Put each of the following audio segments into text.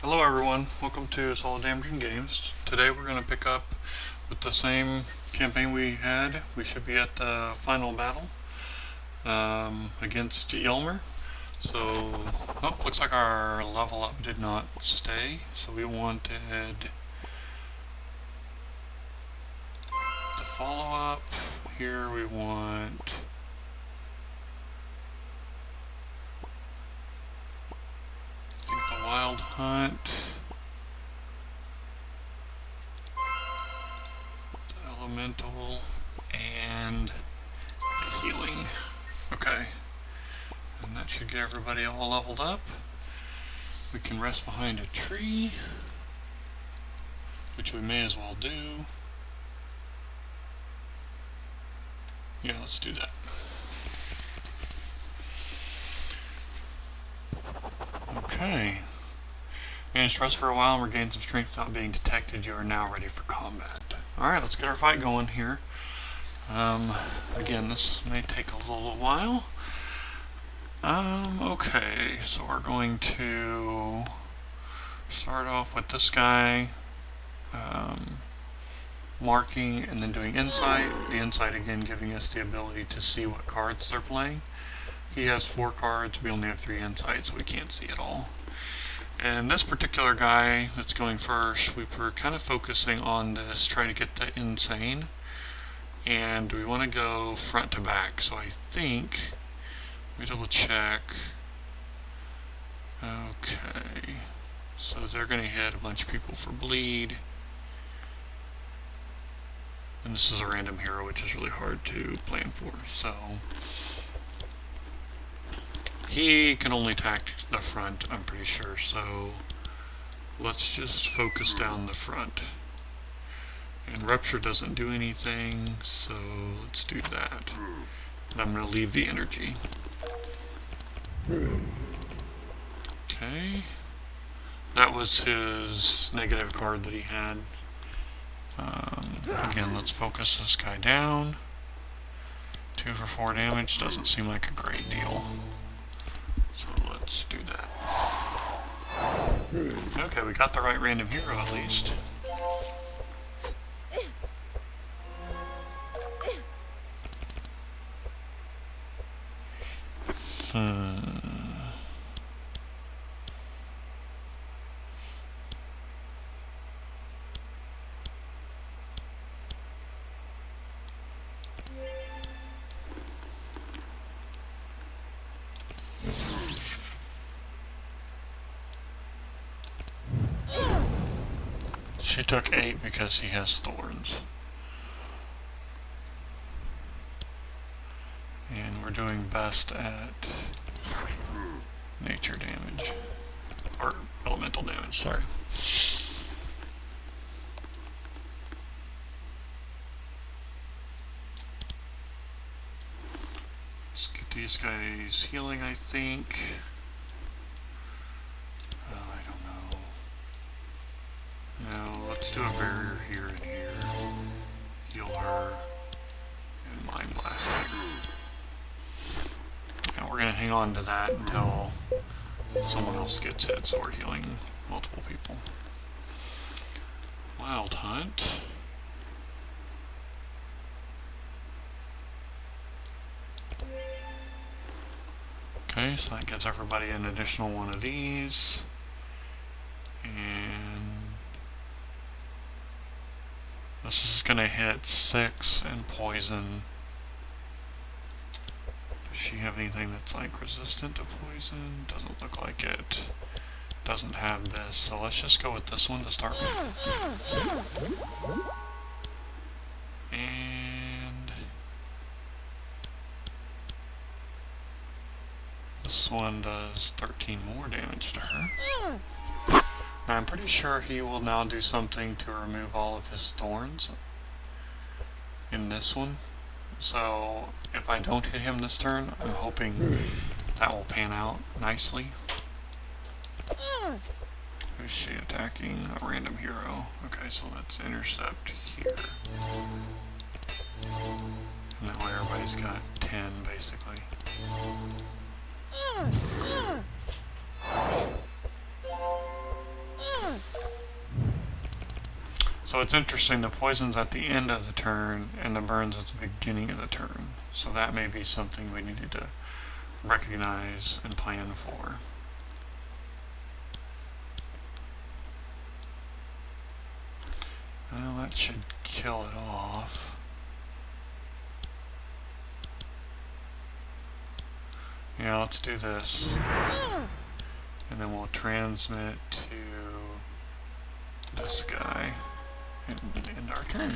Hello everyone, welcome to Solid Damaging Games. Today we're going to pick up with the same campaign we had. We should be at the final battle against Ylmer. So, looks like our level up did not stay. So we wanted the follow up. Here we want the Wild Hunt, the Elemental, and the Healing. Okay, and that should get everybody all leveled up. We can rest behind a tree, which we may as well do. Yeah, let's do that. Okay. Managed to rest for a while and regain some strength without being detected. You are now ready for combat. Alright, let's get our fight going here. Again, this may take a little while. Okay, so we're going to start off with this guy marking and then doing insight. The insight again giving us the ability to see what cards they're playing. He has 4 cards, we only have 3 insight, so we can't see it all. And this particular guy that's going first, we were kind of focusing on this, trying to get the insane. And we want to go front to back, so I think, let me double check. Okay, so they're going to hit a bunch of people for bleed. And this is a random hero, which is really hard to plan for, so he can only attack the front, I'm pretty sure, so let's just focus down the front. And Rupture doesn't do anything, so let's do that. And I'm going to leave the energy. Okay. That was his negative card that he had. Again, let's focus this guy down. 2 for 4 damage doesn't seem like a great deal. So let's do that. Okay, we got the right random hero at least. She took 8 because he has thorns. And we're doing best at nature damage. Or elemental damage, sorry. Let's get these guys healing, I think. I don't know. No, let's do a barrier here and here. Heal her. And Mind Blast her. And we're going to hang on to that until someone else gets hit, so we're healing multiple people. Wild Hunt. Okay, so that gives everybody an additional one of these. And this is going to hit 6 and poison. Does she have anything that's like resistant to poison? Doesn't look like it. Doesn't have this, so let's just go with this one to start with. And this one does 13 more damage to her. Now I'm pretty sure he will now do something to remove all of his thorns in this one. So if I don't hit him this turn, I'm hoping that will pan out nicely. Who's she attacking? A random hero. Okay, so let's intercept here. And that way everybody's got 10 basically. So it's interesting, the poison's at the end of the turn and the burns at the beginning of the turn. So that may be something we needed to recognize and plan for. Well, that should kill it off. Yeah, let's do this. And then we'll transmit to this guy and end our turn.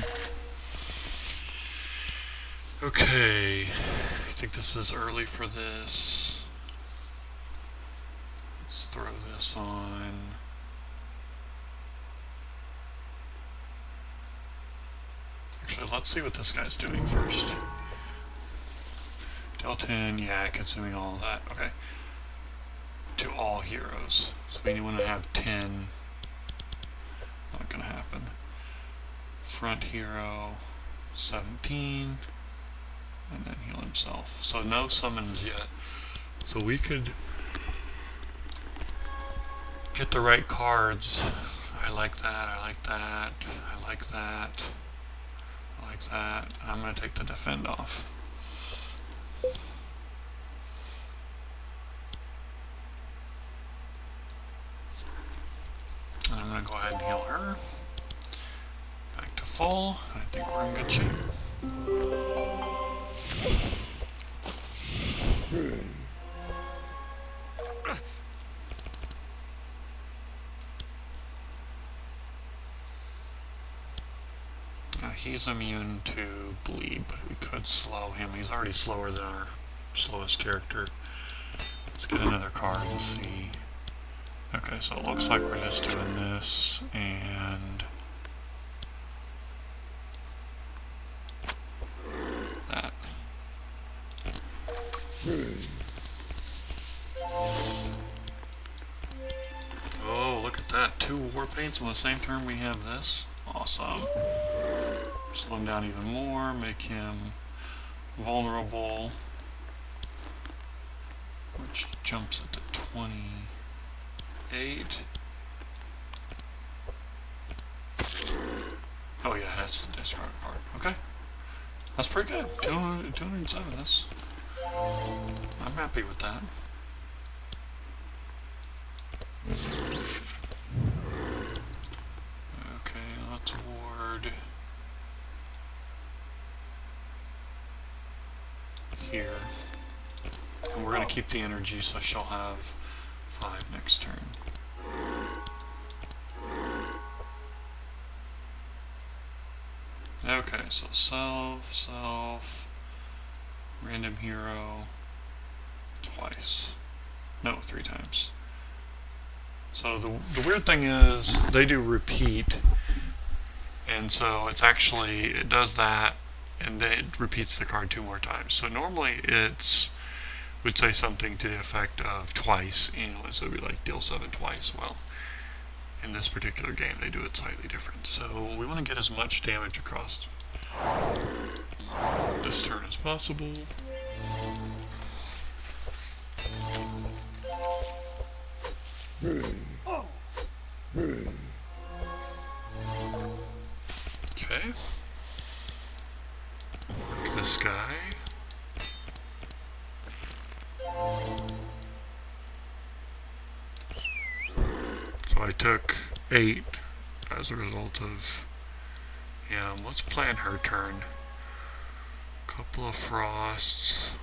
Okay, I think this is early for this. Let's throw this on. Actually, let's see what this guy's doing first. Deal 10, yeah, consuming all of that. Okay. To all heroes. So we want to have 10. Not gonna happen. Front hero 17. And then heal himself. So no summons yet. So we could get the right cards. I like that, I like that, I like that, I like that. I'm gonna take the defend off. And I'm going to go ahead and heal her. Back to full. I think we're in good shape. Now he's immune to bleed, but we could slow him. He's already slower than our slowest character. Let's get another card and see. Okay, so it looks like we're just doing this and that. Oh, look at that. 2 war paints on the same turn we have this. Awesome. Slow him down even more, make him vulnerable, which jumps it to 28. Oh yeah, that's the discard card. Okay. That's pretty good. 207. I'm happy with that. Okay, let's ward here. And we're going to keep the energy, so she'll have 5 next turn. Okay, so self, random hero, twice. No, 3 times. So the weird thing is, they do repeat, and so it's actually, it does that, and then it repeats the card 2 more times. So normally it's, would say something to the effect of twice, so it would be like deal 7 twice. Well, in this particular game they do it slightly different. So we want to get as much damage across this turn as possible. Okay. Mark this guy. So I took 8 as a result of him. Let's plan her turn. Couple of frosts.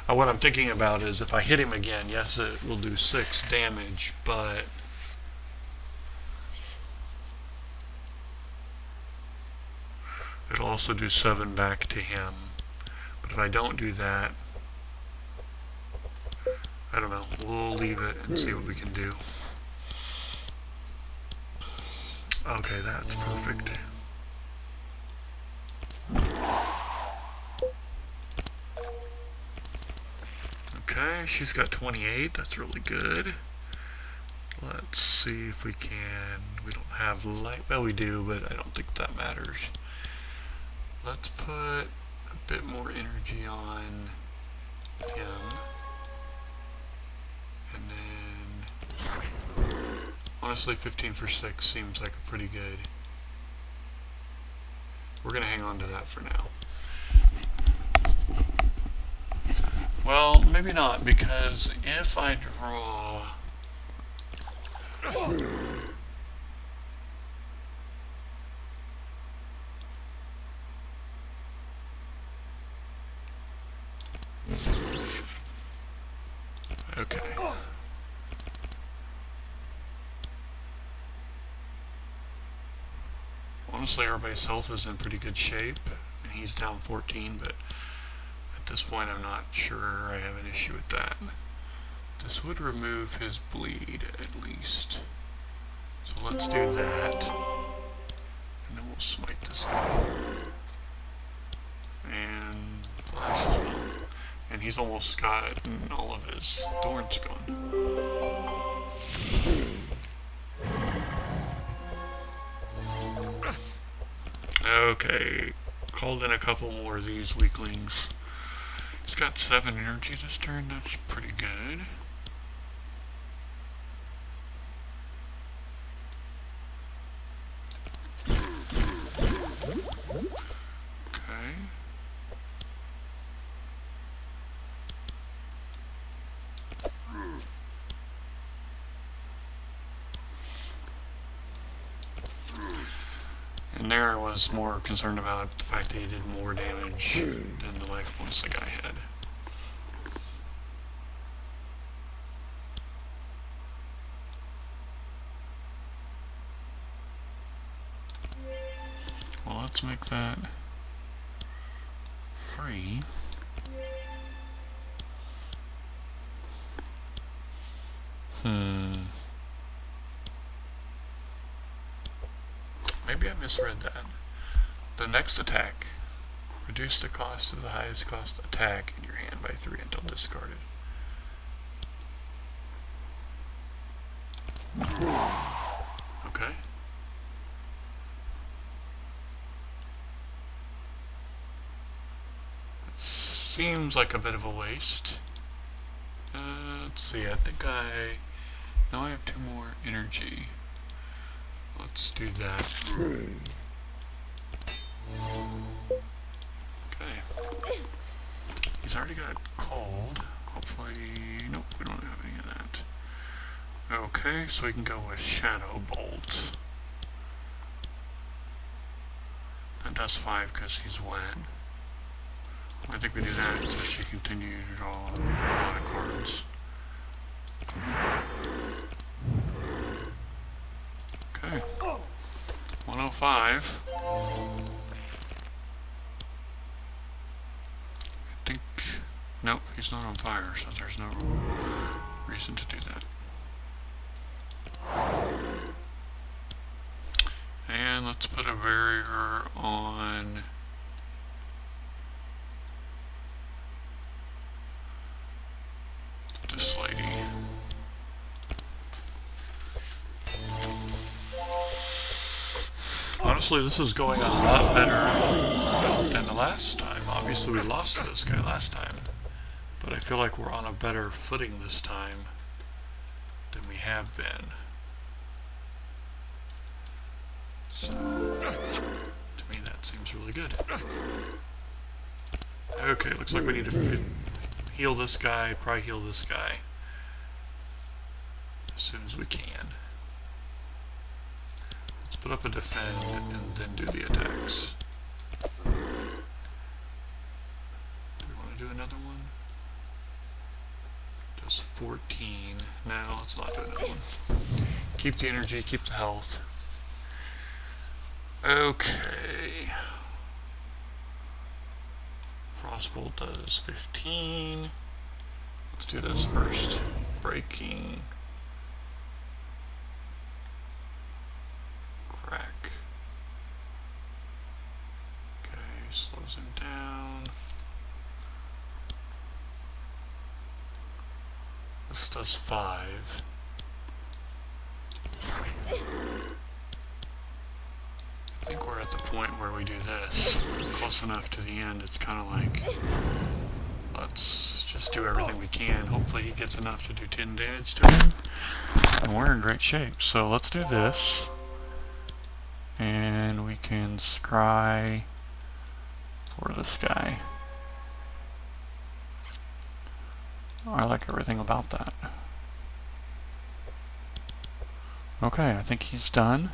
What I'm thinking about is if I hit him again, yes, it will do 6 damage, but it'll also do 7 back to him. But if I don't do that, I don't know. We'll leave it and see what we can do. Okay, that's perfect. Okay, she's got 28. That's really good. let's see if we can. We don't have light. Well, we do, but I don't think that matters. Let's put a bit more energy on him. And then, honestly, 15 for 6 seems like a pretty good. We're going to hang on to that for now. Well, maybe not, because if I draw... Okay. Honestly, everybody's health is in pretty good shape, and he's down 14, but at this point I'm not sure I have an issue with that. This would remove his bleed, at least. So let's do that. And then we'll smite this guy. And flash as well. And he's almost gotten all of his thorns gone. Okay, called in a couple more of these weaklings. He's got 7 energy this turn, that's pretty good. Okay. And there I was more concerned about the fact that he did more damage than the life points the guy had. Well, let's make that free. Maybe I misread that. The next attack. Reduce the cost of the highest cost attack in your hand by 3 until discarded. Okay. It seems like a bit of a waste. Let's see, I think now I have 2 more energy. Let's do that. Okay. He's already got cold. Hopefully, nope, we don't have any of that. Okay, so we can go with Shadow Bolt. That does 5 because he's wet. I think we do that so she continue to draw a lot of cards. Okay. 105. I think... Nope, he's not on fire, so there's no reason to do that. And let's put a barrier on... this lady. Honestly, this is going a lot better than the last time. Obviously, we lost to this guy last time, but I feel like we're on a better footing this time than we have been. So, to me, that seems really good. Okay, looks like we need to heal this guy, probably heal this guy as soon as we can. Let's put up a defend and then do the attacks. Do we want to do another one? Does 14. No, let's not do another one. Keep the energy, keep the health. Okay. Frostbolt does 15. Let's do this first. Breaking. Crack. Okay, slows him down. This does 5. at the point where we do this, close enough to the end, it's kind of like, let's just do everything we can. Hopefully he gets enough to do 10 damage to him, and we're in great shape. So let's do this, and we can scry for this guy. I like everything about that. Okay, I think he's done.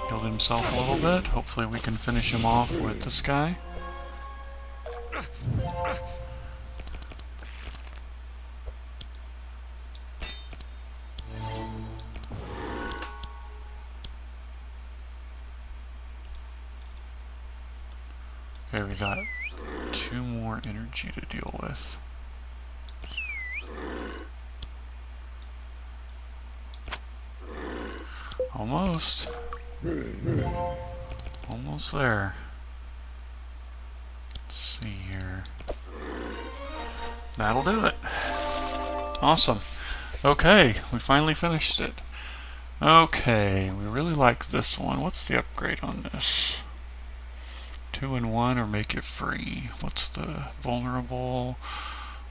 Healed himself a little bit. Hopefully we can finish him off with this guy. Okay, we got 2 more energy to deal with. Almost. Almost there. Let's see here. That'll do it. Awesome. Okay, we finally finished it. Okay, we really like this one. What's the upgrade on this? 2 and 1 or make it free. What's the vulnerable?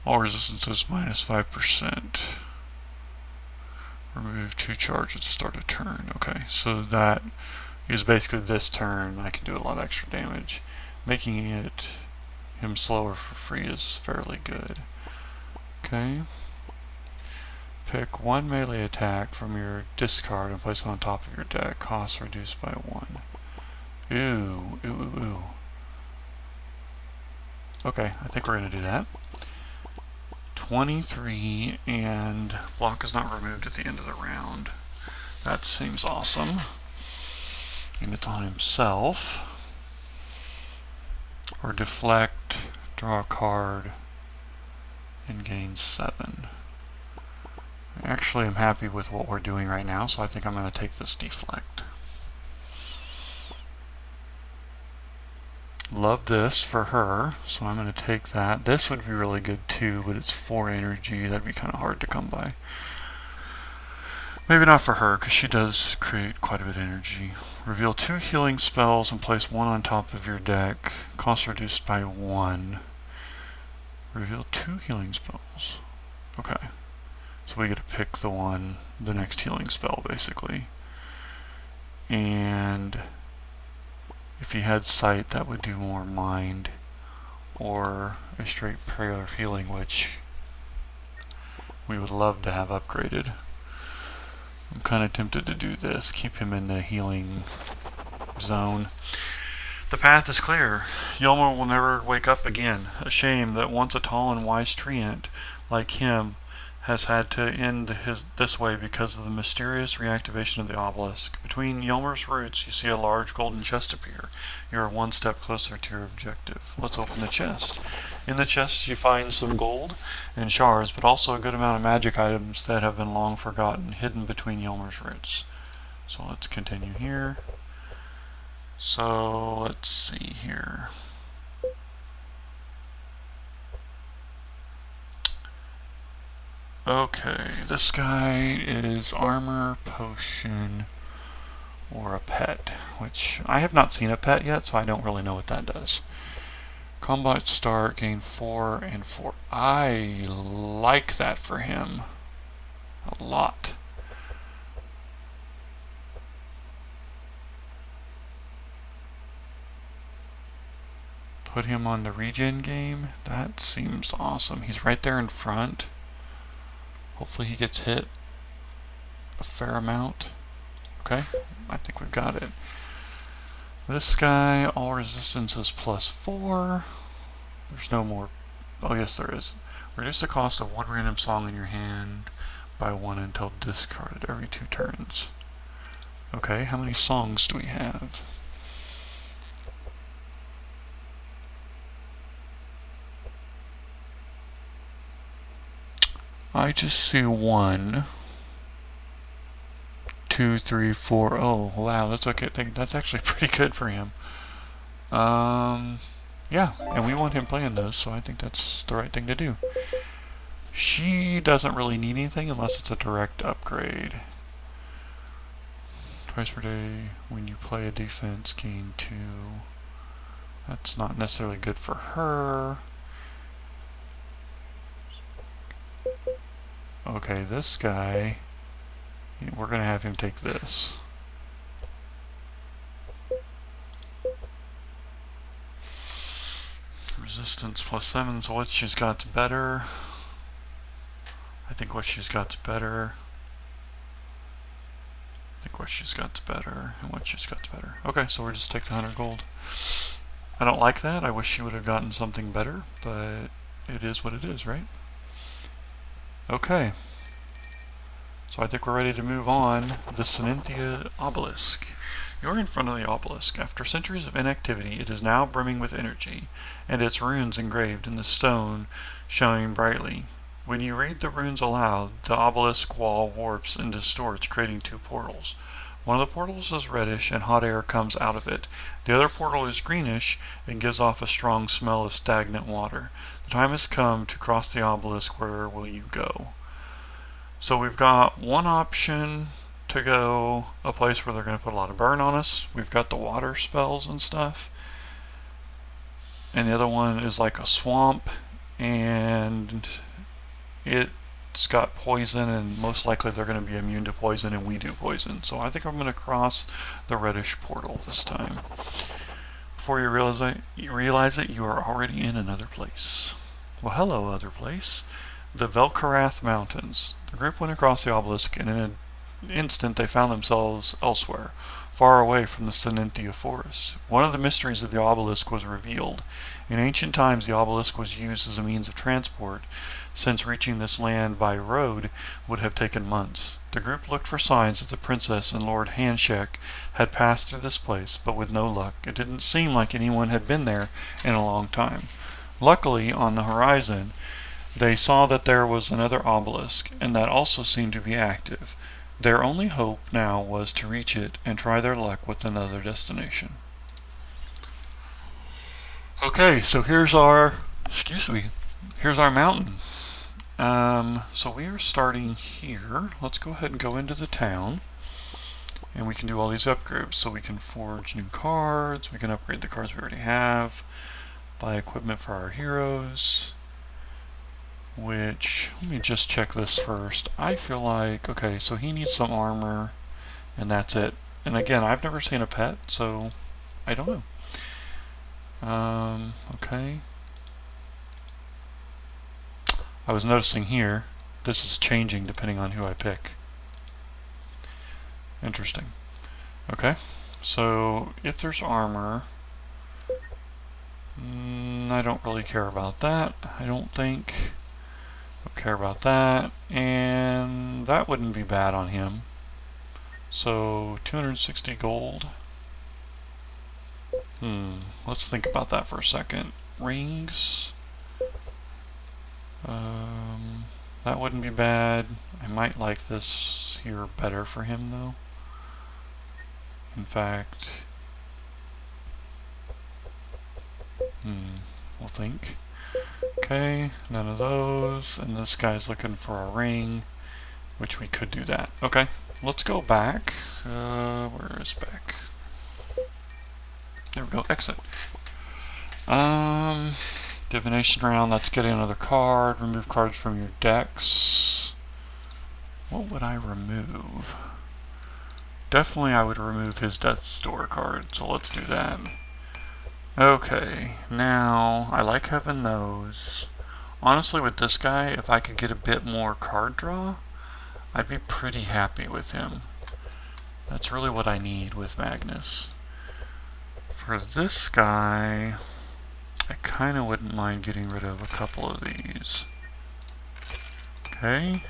All resistances minus 5%. Remove 2 charges to start a turn. Okay, so that is basically this turn. I can do a lot of extra damage. Making him slower for free is fairly good. Okay. Pick 1 melee attack from your discard and place it on top of your deck. Cost reduced by 1. Ooh, ooh, ooh, ooh. Okay, I think we're going to do that. 23, and block is not removed at the end of the round. That seems awesome. And it's on himself. Or deflect, draw a card, and gain 7. Actually, I'm happy with what we're doing right now, so I think I'm going to take this deflect. Love this for her, so I'm going to take that. This would be really good too, but it's 4 energy. That'd be kind of hard to come by. Maybe not for her, because she does create quite a bit of energy. Reveal 2 healing spells and place 1 on top of your deck. Cost reduced by 1. Reveal 2 healing spells. Okay. So we get to pick the next healing spell, basically. And if he had sight, that would do more mind, or a straight prayer of healing, which we would love to have upgraded. I'm kind of tempted to do this, keep him in the healing zone. The path is clear. Ylmer will never wake up again. A shame that once a tall and wise treant like him has had to end this way because of the mysterious reactivation of the obelisk. Between Ylmer's roots, you see a large golden chest appear. You are 1 step closer to your objective. Let's open the chest. In the chest, you find some gold and shards, but also a good amount of magic items that have been long forgotten, hidden between Ylmer's roots. So let's continue here. So let's see here. Okay, this guy is armor, potion, or a pet, which I have not seen a pet yet, so I don't really know what that does. Combat start, gain 4 and 4. I like that for him a lot. Put him on the regen game. That seems awesome. He's right there in front. Hopefully he gets hit a fair amount. Okay, I think we've got it. This guy, all resistance is +4. There's no more. Oh, yes, there is. Reduce the cost of 1 random song in your hand by 1 until discarded every 2 turns. Okay, how many songs do we have? I just see 1, 2, 3, 4. Oh, wow, that's okay. That's actually pretty good for him. Yeah, and we want him playing those, so I think that's the right thing to do. She doesn't really need anything unless it's a direct upgrade. Twice per day when you play a defense, gain 2. That's not necessarily good for her. Okay, this guy, we're going to have him take this. Resistance +7, so what she's got's better. I think what she's got's better. I think what she's got's better, and what she's got's better. Okay, so we're just taking 100 gold. I don't like that. I wish she would have gotten something better, but it is what it is, right? Okay. So I think we're ready to move on. The Cynthia Obelisk. You're in front of the obelisk. After centuries of inactivity, it is now brimming with energy, and its runes engraved in the stone showing brightly. When you read the runes aloud, the obelisk wall warps and distorts, creating 2 portals. One of the portals is reddish and hot air comes out of it. The other portal is greenish and gives off a strong smell of stagnant water. The time has come to cross the obelisk. Where will you go? So we've got one option to go a place where they're going to put a lot of burn on us. We've got the water spells and stuff. And the other one is like a swamp, and it's got poison, and most likely they're going to be immune to poison, and we do poison. So I think I'm going to cross the reddish portal this time. Before you realize it, you are already in another place. Well, hello, other place. The Velkarath Mountains. The group went across the obelisk, and in an instant they found themselves elsewhere, far away from the Cynthia forest. One of the mysteries of the obelisk was revealed. In ancient times, the obelisk was used as a means of transport, since reaching this land by road would have taken months. The group looked for signs that the princess and Lord Handshake had passed through this place, but with no luck. It didn't seem like anyone had been there in a long time. Luckily, on the horizon, they saw that there was another obelisk, and that also seemed to be active. Their only hope now was to reach it and try their luck with another destination. Okay, so here's our mountain. So we are starting here. Let's go ahead and go into the town, and we can do all these upgrades. So we can forge new cards, we can upgrade the cards we already have, buy equipment for our heroes, which, let me just check this first. I feel like, okay, so he needs some armor, and that's it. And again, I've never seen a pet, so I don't know. Okay. I was noticing here, this is changing depending on who I pick. Interesting. Okay, so if there's armor, I don't really care about that, I don't think. Don't care about that, and that wouldn't be bad on him. So 260 gold. Let's think about that for a second. Rings. That wouldn't be bad. I might like this here better for him though. In fact, we'll think. Okay, none of those, and this guy's looking for a ring, which we could do that. Okay, let's go back. Where is back? There we go, exit. Divination round, that's getting another card. Remove cards from your decks. What would I remove? Definitely I would remove his Death's Door card, so let's do that. Okay, now I like having those. Honestly, with this guy, if I could get a bit more card draw, I'd be pretty happy with him. That's really what I need with Magnus. For this guy, I kind of wouldn't mind getting rid of a couple of these. Okay.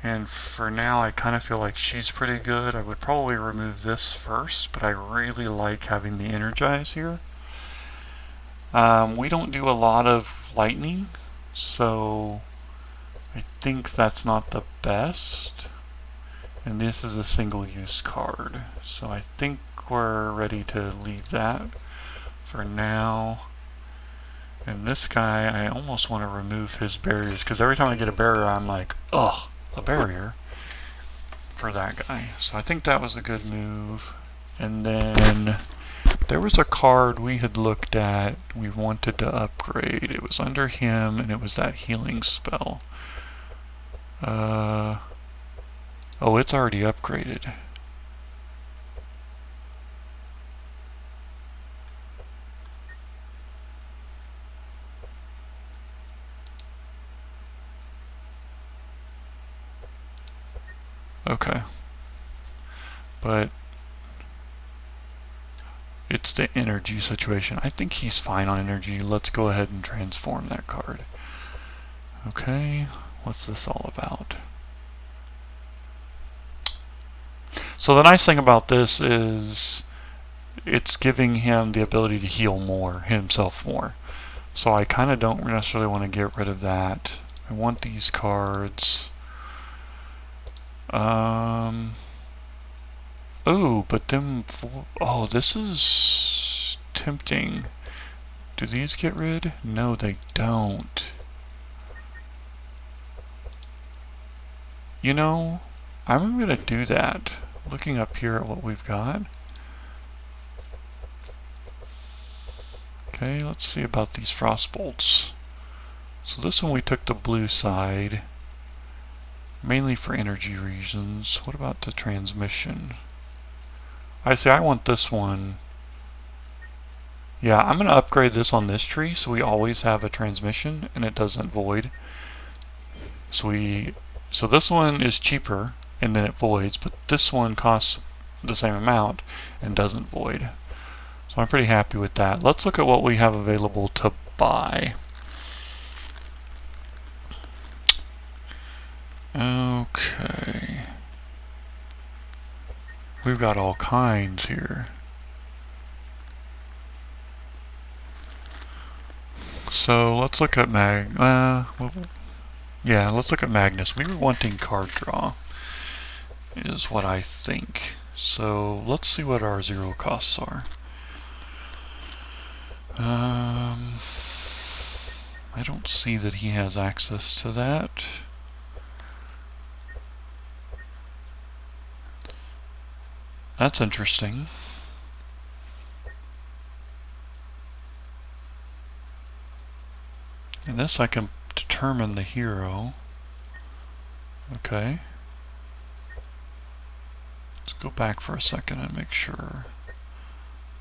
And for now, I kind of feel like she's pretty good. I would probably remove this first, but I really like having the Energize here. We don't do a lot of lightning, so I think that's not the best. And this is a single-use card, so I think we're ready to leave that for now. And this guy, I almost want to remove his barriers, because every time I get a barrier, I'm like, ugh, a barrier. for that guy. So I think that was a good move. And then there was a card we had looked at we wanted to upgrade. It was under him, and it was that healing spell. Oh, it's already upgraded. Okay. But it's the energy situation. I think he's fine on energy. Let's go ahead and transform that card. Okay, what's this all about? So the nice thing about this is it's giving him the ability to heal more, himself more. So I kind of don't necessarily want to get rid of that. I want these cards. Oh, but them... Oh, this is tempting. Do these get rid? No, they don't. You know, I'm going to do that. Looking up here at what we've got. Okay, let's see about these frost bolts. So this one we took the blue side, mainly for energy reasons. What about the transmission? I want this one. Yeah, I'm going to upgrade this on this tree so we always have a transmission and it doesn't void. So this one is cheaper and then it voids, but this one costs the same amount and doesn't void. So I'm pretty happy with that. Let's look at what we have available to buy. Okay. We've got all kinds here. So let's look at let's look at Magnus. We were wanting card draw, is what I think. So let's see what our zero costs are. I don't see that he has access to that. That's interesting. In this I can determine the hero. Okay. Let's go back for a second and make sure.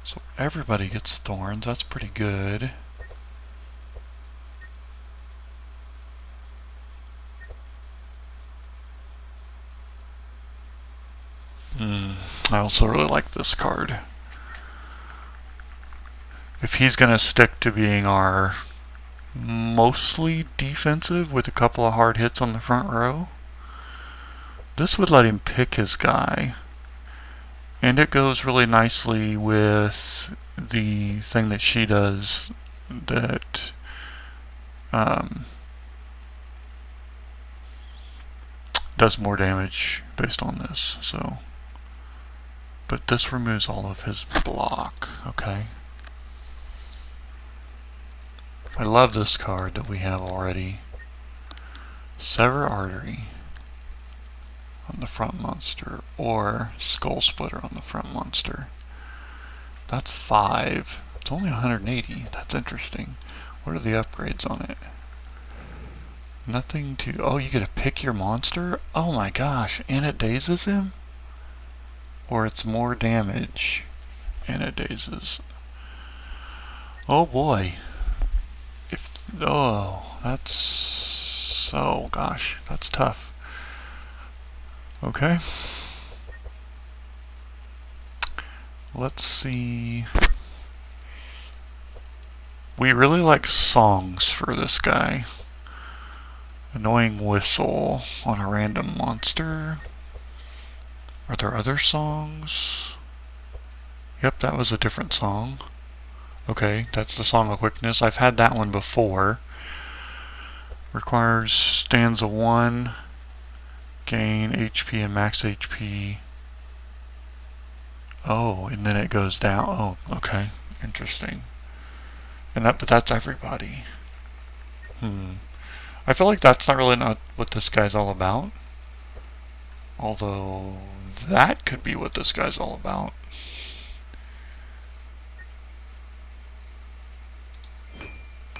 So everybody gets thorns, that's pretty good. I also really like this card. If he's going to stick to being our mostly defensive with a couple of hard hits on the front row, this would let him pick his guy. And it goes really nicely with the thing that she does that does more damage based on this. So, but this removes all of his block. Okay. I love this card that we have already. Sever Artery on the front monster, or Skull Splitter on the front monster. That's 5. It's only 180. That's interesting. What are the upgrades on it? Nothing to... Oh, you get to pick your monster? Oh my gosh, and it dazes him? Or it's more damage and it dazes. Oh boy. Oh, that's... So, gosh, that's tough. Okay. Let's see. We really like songs for this guy. Annoying whistle on a random monster. Are there other songs? Yep, that was a different song. Okay, that's the Song of Quickness. I've had that one before. Requires stanza 1, gain HP and max HP. Oh, and then it goes down. Oh, okay, interesting. But that's everybody. I feel like that's not really what this guy's all about. Although, that could be what this guy's all about.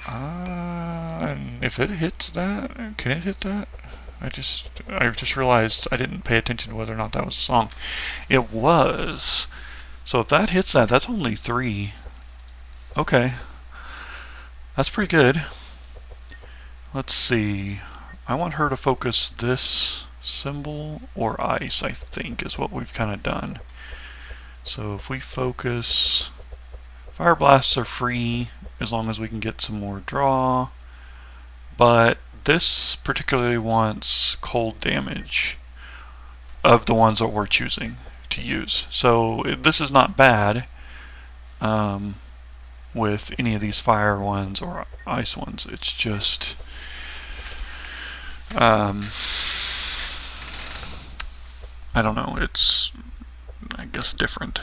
And if it hits that, can it hit that? I just realized I didn't pay attention to whether or not that was a song. It was. So if that hits that, that's only 3. Okay. That's pretty good. Let's see. I want her to focus this symbol or ice, I think, is what we've kind of done. So if we focus... Fire blasts are free as long as we can get some more draw. But this particularly wants cold damage of the ones that we're choosing to use. So this is not bad with any of these fire ones or ice ones. It's just I don't know, it's I guess different.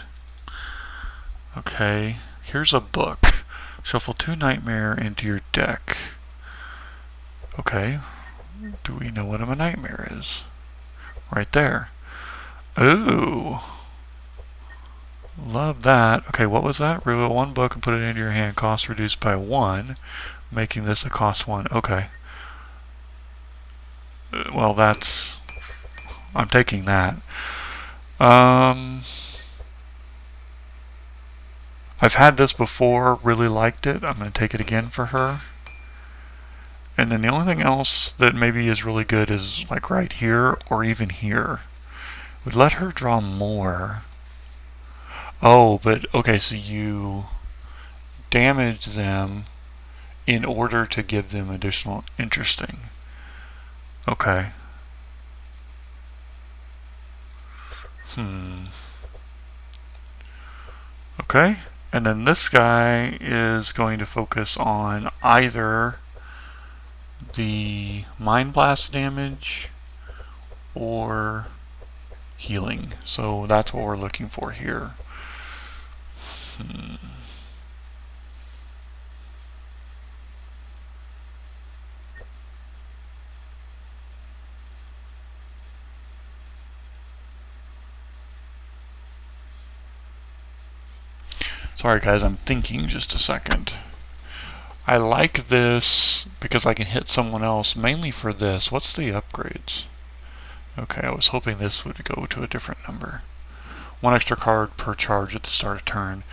Okay, here's a book. Shuffle 2 Nightmare into your deck. Okay, do we know what a nightmare is? Right there. Ooh. Love that. Okay, what was that? Reveal 1 book and put it into your hand. Cost reduced by 1, making this a cost 1. Okay. Well, that's... I'm taking that. I've had this before, really liked it. I'm going to take it again for her. And then the only thing else that maybe is really good is like right here or even here. Would let her draw more. Oh, but okay, so you damage them in order to give them additional interesting. Okay. Okay. And then this guy is going to focus on either the Mind Blast damage or healing. So that's what we're looking for here. Sorry guys, I'm thinking just a second. I like this because I can hit someone else, mainly for this. What's the upgrades? Okay, I was hoping this would go to a different number. 1 extra card per charge at the start of turn.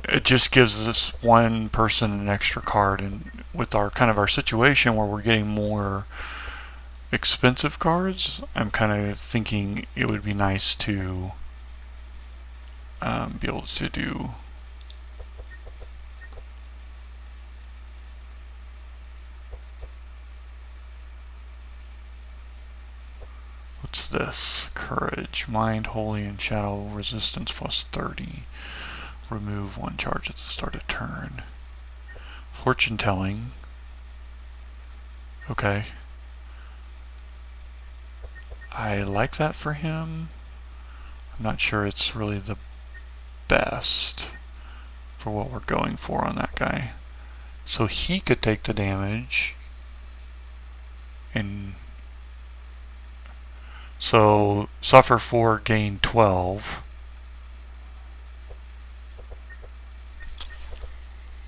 It just gives this one person an extra card, and with our kind of our situation where we're getting more expensive cards, I'm kind of thinking it would be nice to be able to do what's this? Courage, Mind, Holy, and Shadow resistance plus 30. Remove 1 charge at the start of turn. Fortune telling. Okay. I like that for him. I'm not sure it's really the best for what we're going for on that guy. So he could take the damage. And so suffer 4, gain 12.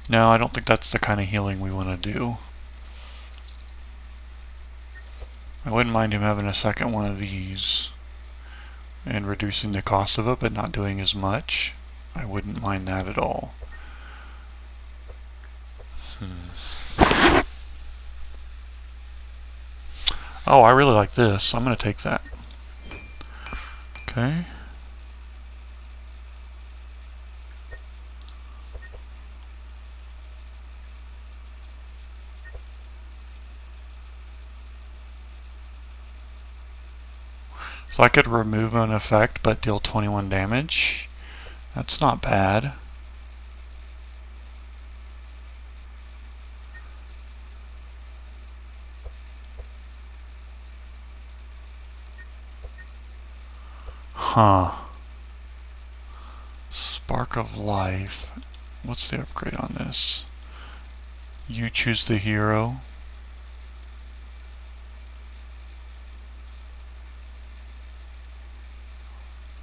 No, I don't think that's the kind of healing we want to do. I wouldn't mind him having a second one of these and reducing the cost of it, but not doing as much. I wouldn't mind that at all. Oh, I really like this. I'm going to take that. Okay. So I could remove an effect but deal 21 damage. That's not bad. Huh. Spark of Life. What's the upgrade on this? You choose the hero.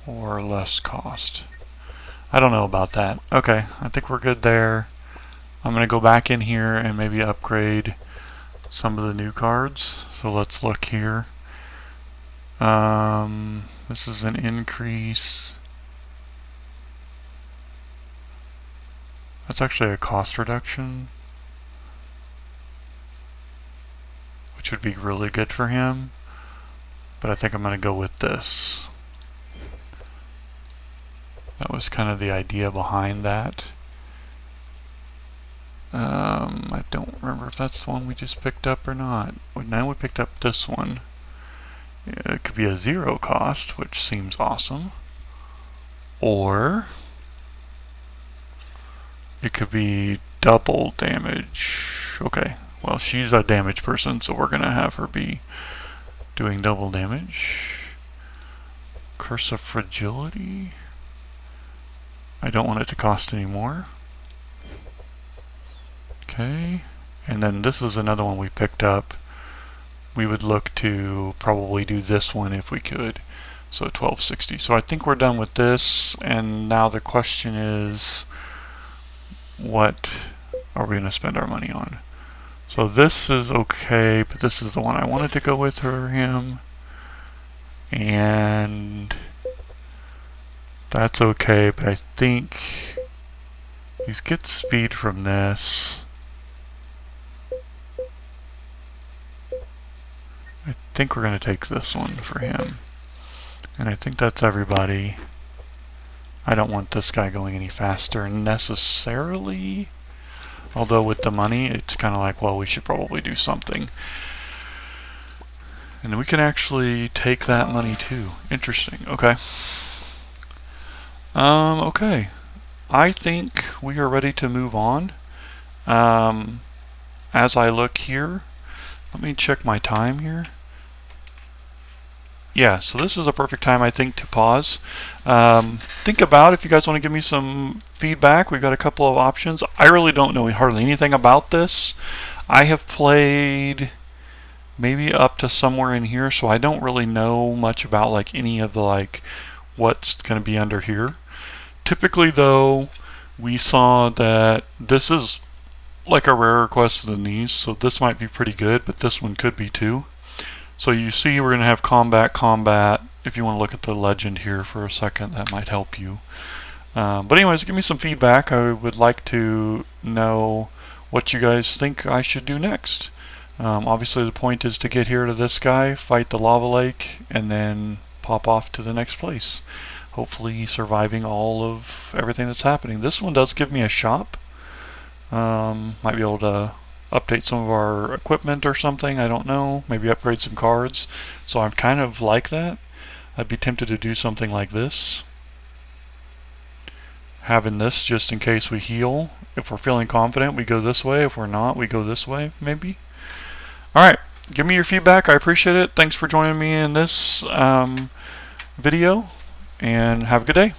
or less cost. I don't know about that. Okay, I think we're good there. I'm going to go back in here and maybe upgrade some of the new cards. So let's look here. This is an increase. That's actually a cost reduction, which would be really good for him. But I think I'm going to go with this. That was kind of the idea behind that. I don't remember if that's the one we just picked up or not. Now we picked up this one. It could be a 0 cost, which seems awesome. Or it could be double damage. Okay, well, she's a damage person, so we're going to have her be doing double damage. Curse of Fragility. I don't want it to cost any more. Okay, and then this is another one we picked up. We would look to probably do this one if we could. So 1260. So I think we're done with this, and now the question is, what are we going to spend our money on? So this is okay, but this is the one I wanted to go with for him. And that's okay, but I think he gets speed from this. I think we're going to take this one for him. And I think that's everybody. I don't want this guy going any faster necessarily. Although with the money, it's kind of like, well, we should probably do something. And we can actually take that money too. Interesting. Okay. Okay. I think we are ready to move on. As I look here, let me check my time here. Yeah, so this is a perfect time, I think, to pause. Think about if you guys want to give me some feedback. We've got a couple of options. I really don't know hardly anything about this. I have played maybe up to somewhere in here, so I don't really know much about like any of the like what's going to be under here. Typically, though, we saw that this is like a rarer quest than these, so this might be pretty good, but this one could be too. So you see we're going to have combat. If you want to look at the legend here for a second, that might help you. But anyways, give me some feedback. I would like to know what you guys think I should do next. Obviously the point is to get here to this guy, fight the lava lake, and then pop off to the next place. Hopefully surviving all of everything that's happening. This one does give me a shop. Might be able to update some of our equipment or something, I don't know. Maybe upgrade some cards. So I'm kind of like that. I'd be tempted to do something like this. Having this just in case we heal. If we're feeling confident, we go this way. If we're not, we go this way, maybe. Alright, give me your feedback. I appreciate it. Thanks for joining me in this video, and have a good day.